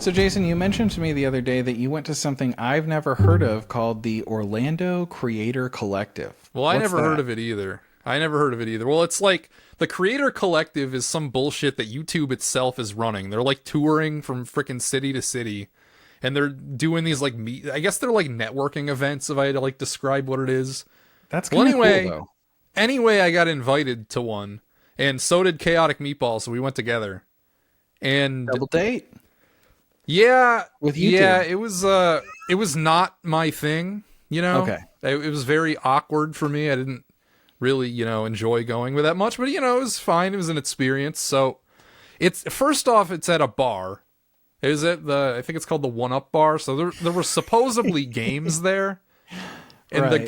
So, Jason, you mentioned to me the other day that you went to something I've never heard of called the Orlando Creator Collective. Well, I What's never heard that? of it either. I never heard of it either. Well, it's like the Creator Collective is some bullshit that YouTube itself is running. They're like touring from freaking city to city, and they're doing these like I guess they're like networking events. If I had to like describe what it is. That's Well, kind of cool, anyway, though. I got invited to one, and so did Chaotic Meatball. So we went together, and Double date yeah, with you yeah, two. it was not my thing. You know, Okay. it was very awkward for me. I didn't really, enjoy going with that much, but it was fine. It was an experience. So it's first off, it's at a bar. Is it I think it's called the One Up Bar. So there were supposedly games there. And Right.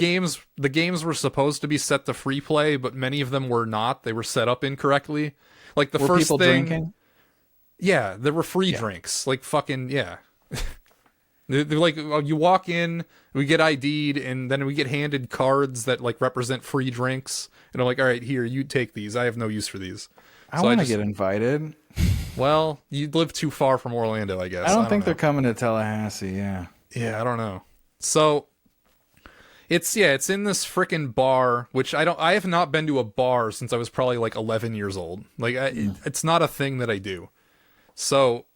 the games were supposed to be set to free play, but many of them were not. They were set up incorrectly. Like the Were first people thing, drinking? yeah, there were free Yeah. drinks. Like fucking yeah. They're like you walk in, we get ID'd, and then we get handed cards that like represent free drinks. And I'm like, all right, here, you take these. I have no use for these. I So want to just, get invited. well, you live too far from Orlando, I guess. I don't think know. they're coming to Tallahassee. Yeah. Yeah, I don't know. So it's in this freaking bar, which I have not been to a bar since I was probably like 11 years old. Like it's not a thing that I do. So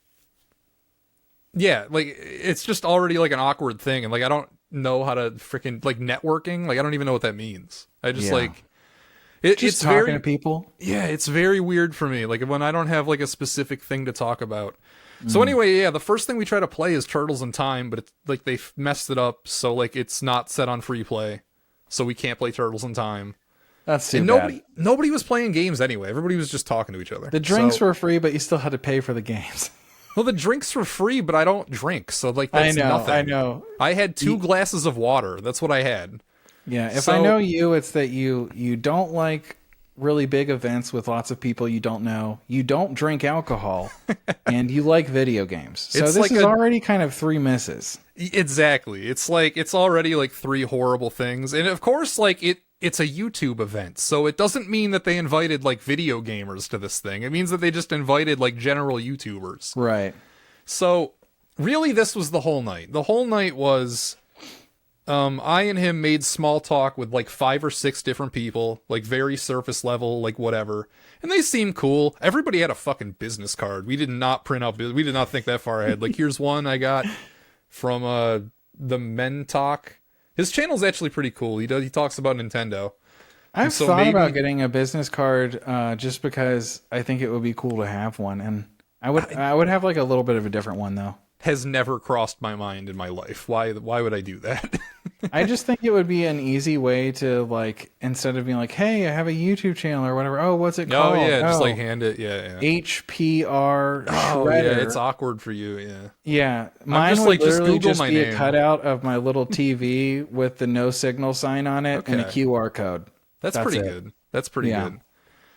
yeah, like it's just already like an awkward thing, and like I don't know how to freaking like networking. Like I don't even know what that means. I just Yeah. like Just it's talking very to people. yeah, it's very weird for me. Like when I don't have like a specific thing to talk about. So anyway, yeah, the first thing we try to play is Turtles in Time, but it's like they messed it up, so like it's not set on free play, so we can't play Turtles in Time. That's too And bad. nobody was playing games anyway. Everybody was just talking to each other. The drinks So- were free, but you still had to pay for the games. well, the drinks were free, but I don't drink, so like that's nothing. I know. I had 2 glasses of water. That's what I had. Yeah, if So- I know you, it's that you don't like really big events with lots of people you don't know. You don't drink alcohol, and you like video games. So It's this like is a- already kind of 3 misses. Exactly. It's like it's already like 3 horrible things, and of course, like it's a YouTube event, so it doesn't mean that they invited like video gamers to this thing. It means that they just invited like general YouTubers. Right. So really, this was the whole night. The whole night was I and him made small talk with like 5 or 6 different people, like very surface level, like whatever. And they seemed cool. Everybody had a fucking business card. We did not print out, we did not think that far ahead. Like here's one I got from the Men Talk. His channel's actually pretty cool. He talks about Nintendo. I've so thought maybe- about getting a business card just because I think it would be cool to have one, and I would have like a little bit of a different one though. Has never crossed my mind in my life. Why would I do that? I just think it would be an easy way to like, instead of being like, "Hey, I have a YouTube channel" or whatever. Oh, what's it Oh called? yeah, just Oh, like hand it. Yeah. HPR Oh yeah, shredder. it's awkward for you. Yeah. Yeah, mine just would like, just literally Google just my be a name. cutout of my little TV with the no signal sign on it and a Okay. QR code. That's That's pretty it. good. That's pretty Yeah. good.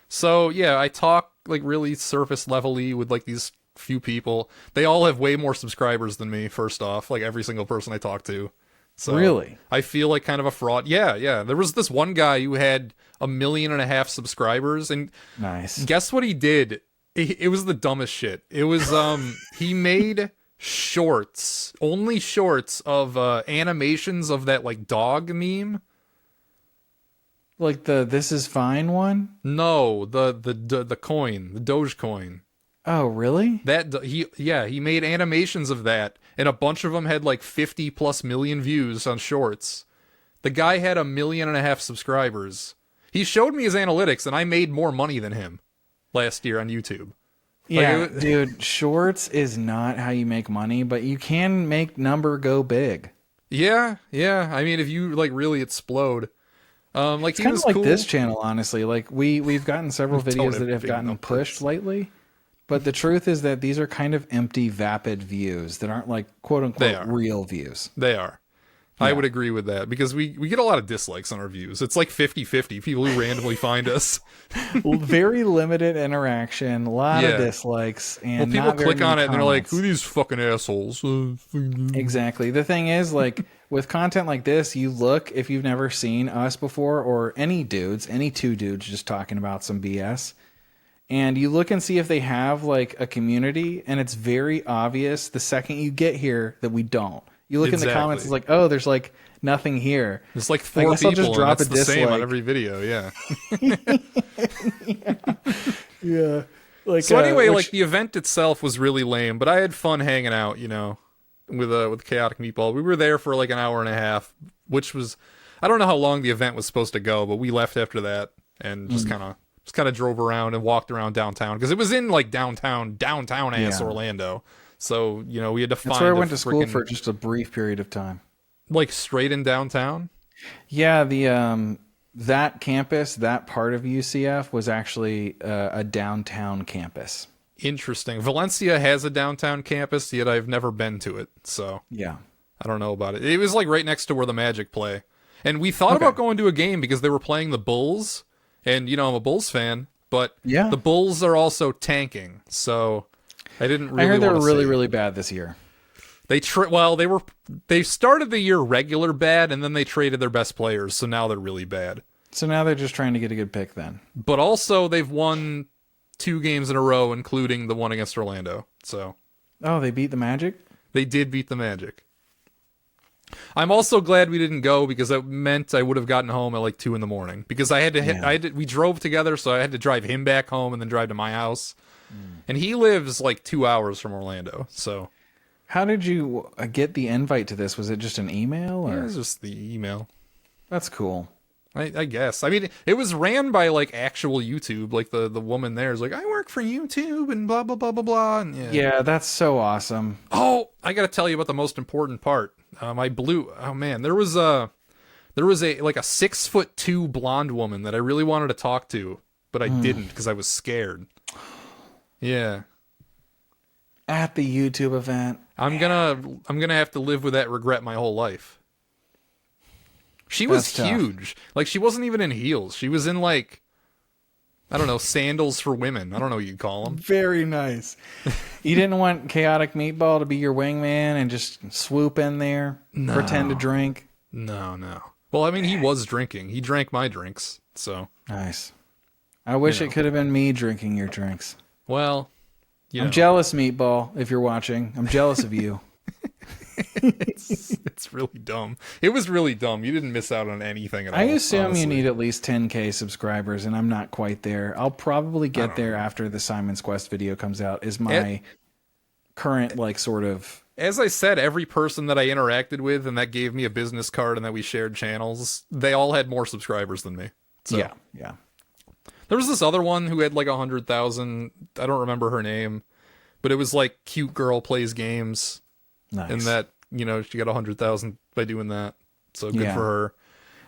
So yeah, I talk like really surface levelly with like these few people. They all have way more subscribers than me. First off, like every single person I talk to. So Really? I feel like kind of a fraud. Yeah. There was this one guy who had 1.5 million subscribers, and Nice. guess what he did? It was the dumbest shit. It was he made shorts, only shorts of animations of that like dog meme. Like the "This is fine" one? No, the coin, the Doge coin. Oh, really? He made animations of that, and a bunch of them had like 50+ million views on shorts. The guy had 1.5 million subscribers. He showed me his analytics, and I made more money than him last year on YouTube. Yeah, it- dude, shorts is not how you make money, but you can make number go big. Yeah. I mean, if you like really explode, like It's he kind was of like cool. this channel, honestly. Like we've gotten several Don't videos have that have big gotten numbers. pushed lately, but the truth is that these are kind of empty, vapid views that aren't like quote They unquote are. real views. They are. I Yeah. would agree with that because we get a lot of dislikes on our views. It's like 50-50 people who randomly find us. Very limited interaction, a lot Yeah. of dislikes, Well, and people not very click on many it and they're like, comments. "Who are these fucking assholes?" Exactly. The thing is, like, with content like this, you look, if you've never seen us before, or any 2 dudes just talking about some BS, and you look and see if they have like a community, and it's very obvious the second you get here that we don't. You look in the comments, it's like, oh, there's like nothing here. There's like I 4 guess I'll people, just drop and that's a the same on dislike. every video. Yeah. Yeah. Like, So anyway, which- like the event itself was really lame, but I had fun hanging out, you know, with Chaotic Meatball. We were there for like an hour and a half, which was, I don't know how long the event was supposed to go, but we left after that and just kind of drove around and walked around downtown because it was in like downtown ass Yeah. Orlando. So, you know, we had to find that's where I a went to school frickin', for just a brief period of time. like straight in downtown. Yeah, the that campus, that part of UCF was actually a downtown campus. Interesting. Valencia has a downtown campus, yet I've never been to it. So Yeah. I don't know about it. It was like right next to where the Magic play. And we thought about going to a game because they were playing the Bulls. And, you know, I'm a Bulls fan, but Yeah. the Bulls are also tanking. So I didn't really I heard they were wanna really, see it. really bad this year. They started the year regular bad, and then they traded their best players. So now they're really bad. So now they're just trying to get a good pick then. But also they've won 2 games in a row, including the one against Orlando. So Oh, they beat the Magic? they did beat the Magic. I'm also glad we didn't go because it meant I would have gotten home at like 2 a.m. because I had to hit. Yeah. We drove together, so I had to drive him back home and then drive to my house. And he lives like 2 hours from Orlando, so How did you get the invite to this? Was it just an email? it Or was just the email. That's cool. I guess. I mean, it was ran by like actual YouTube. Like the woman there is like, I work for YouTube and blah blah blah blah blah. And Yeah, that's so awesome. Oh, I got to tell you about the most important part. Oh man, there was a like a 6'2" blonde woman that I really wanted to talk to, but I didn't because I was scared. Yeah, At the YouTube event. I'm gonna have to live with that regret my whole life. She was That's tough. huge. Like she wasn't even in heels. She was in like, I don't know, sandals for women. I don't know what you'd call them. Very nice. You didn't want Chaotic Meatball to be your wingman and just swoop in there, pretend to drink? No. Well, I mean, he was drinking. He drank my drinks. So, Nice. I wish You it know. could have been me drinking your drinks. well, you know. I'm jealous, Meatball, if you're watching. I'm jealous of you. It's really dumb. It was really dumb. You didn't miss out on anything at all. I assume honestly. you need at least 10K subscribers, and I'm not quite there. I'll probably get there after the Simon's Quest video comes out, is my current, like, sort of... As I said, every person that I interacted with and that gave me a business card and that we shared channels, they all had more subscribers than me. So. Yeah. There was this other one who had like 100,000. I don't remember her name, but it was like cute girl plays games, Nice. and that, you know, she got 100,000 by doing that. So good Yeah. for her.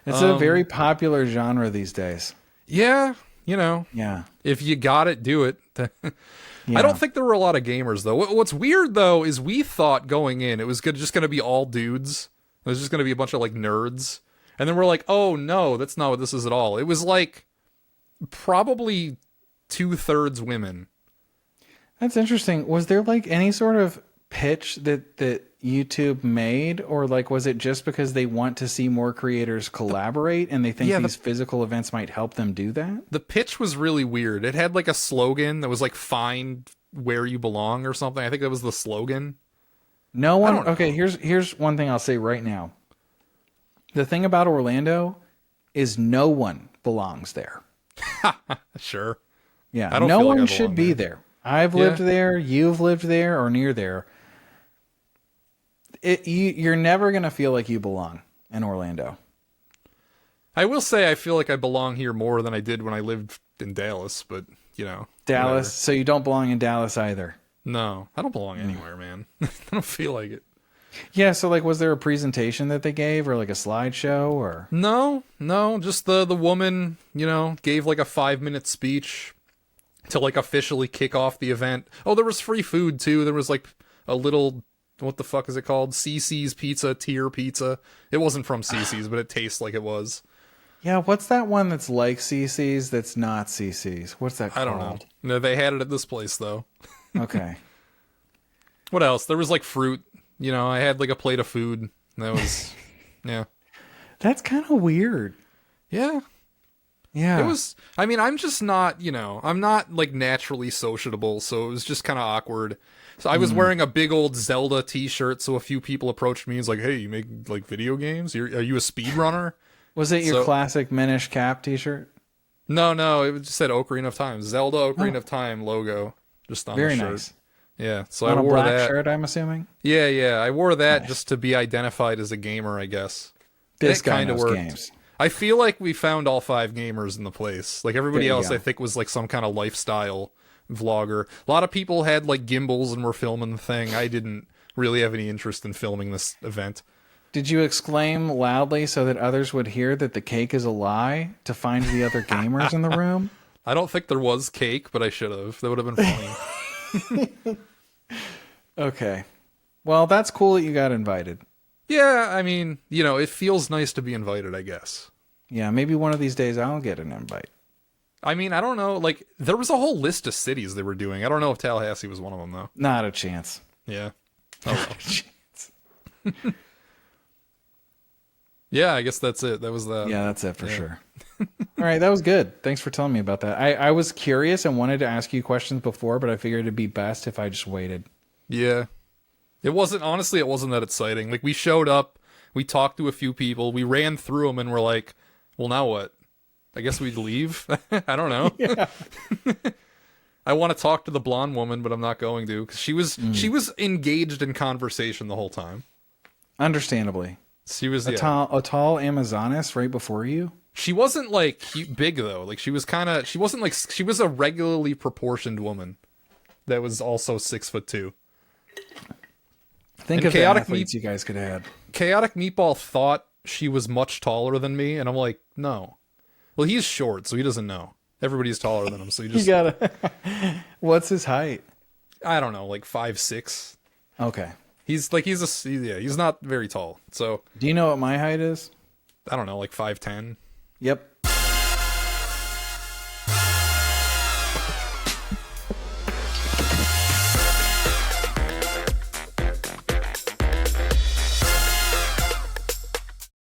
It's a very popular genre these days. Yeah, you know, Yeah. if you got it, do it. Yeah. I don't think there were a lot of gamers though. What's weird though is we thought going in it was just going to be all dudes. It was just going to be a bunch of like nerds, and then we're like, oh no, that's not what this is at all. It was like probably 2/3 women. That's interesting. Was there, like, any sort of pitch that YouTube made, or, like, was it just because they want to see more creators collaborate and they think these physical events might help them do that? The pitch was really weird. It had like a slogan that was like "Find where you belong" or something. I think that was the slogan. No one. don't know. Okay, here's one thing I'll say right now. The thing about Orlando is no one belongs there. Sure. Yeah, I don't no feel like one I should belong be there. there. I've lived there. You've lived there or near there. You're never gonna feel like you belong in Orlando. I will say I feel like I belong here more than I did when I lived in Dallas, but you know, Dallas. whatever. So you don't belong in Dallas either. No, I don't belong anywhere, man. I don't feel like it. Yeah. So, like, was there a presentation that they gave, or like a slideshow, or? No, just the woman, you know, gave like a 5-minute speech to like officially kick off the event. Oh, there was free food too. There was like a little, what the fuck is it called? CC's Pizza, tier pizza. It wasn't from CC's, but it tastes like it was. Yeah. What's that one that's like CC's that's not CC's? What's that called? I don't know. No, they had it at this place though. Okay. What else? There was like fruit. You know, I had like a plate of food. That was, yeah. That's kind of weird. Yeah. Yeah. It was, I mean, I'm just not, I'm not like naturally sociable, so it was just kind of awkward. So I was wearing a big old Zelda t-shirt, so a few people approached me and was like, hey, you make like video games? Are you a speedrunner? Was it your classic Minish Cap t-shirt? No, it just said Ocarina of Time. Zelda Ocarina of Time logo just on the shirt. Very nice. Yeah, so on I wore a black that. shirt, I'm assuming? Yeah, I wore that just to be identified as a gamer, I guess. This guy knows games. I feel like we found all 5 gamers in the place. Like everybody else, I think, was like some kind of lifestyle vlogger. A lot of people had like gimbals and were filming the thing. I didn't really have any interest in filming this event. Did you exclaim loudly so that others would hear that the cake is a lie to find the other gamers in the room? I don't think there was cake, but I should have. That would have been funny. Okay. Well, that's cool that you got invited. Yeah, I mean, it feels nice to be invited, I guess. Yeah, maybe one of these days I'll get an invite. I mean, I don't know. Like, there was a whole list of cities they were doing. I don't know if Tallahassee was one of them, though. Not a chance. Yeah. Oh, not a chance. Yeah, I guess that's it. That was that. Yeah, that's it for sure. All right, that was good. Thanks for telling me about that. I was curious and wanted to ask you questions before, but I figured it'd be best if I just waited. Yeah. It wasn't that exciting. Like, we showed up, we talked to a few people, we ran through them, and we're like, well, now what? I guess we'd leave? I don't know. Yeah. I want to talk to the blonde woman, but I'm not going to, because she was engaged in conversation the whole time. Understandably. She was a tall Amazoness right before you. She wasn't like big though. Like she was a regularly proportioned woman that was also 6'2". Think of the athletes you guys could have had. Chaotic Meatball thought she was much taller than me, and I'm like, no. Well, he's short, so he doesn't know. Everybody's taller than him, so you just. You gotta. What's his height? I don't know, like 5'6". Okay. He's not very tall. So. Do you know what my height is? I don't know, like 5'10". Yep.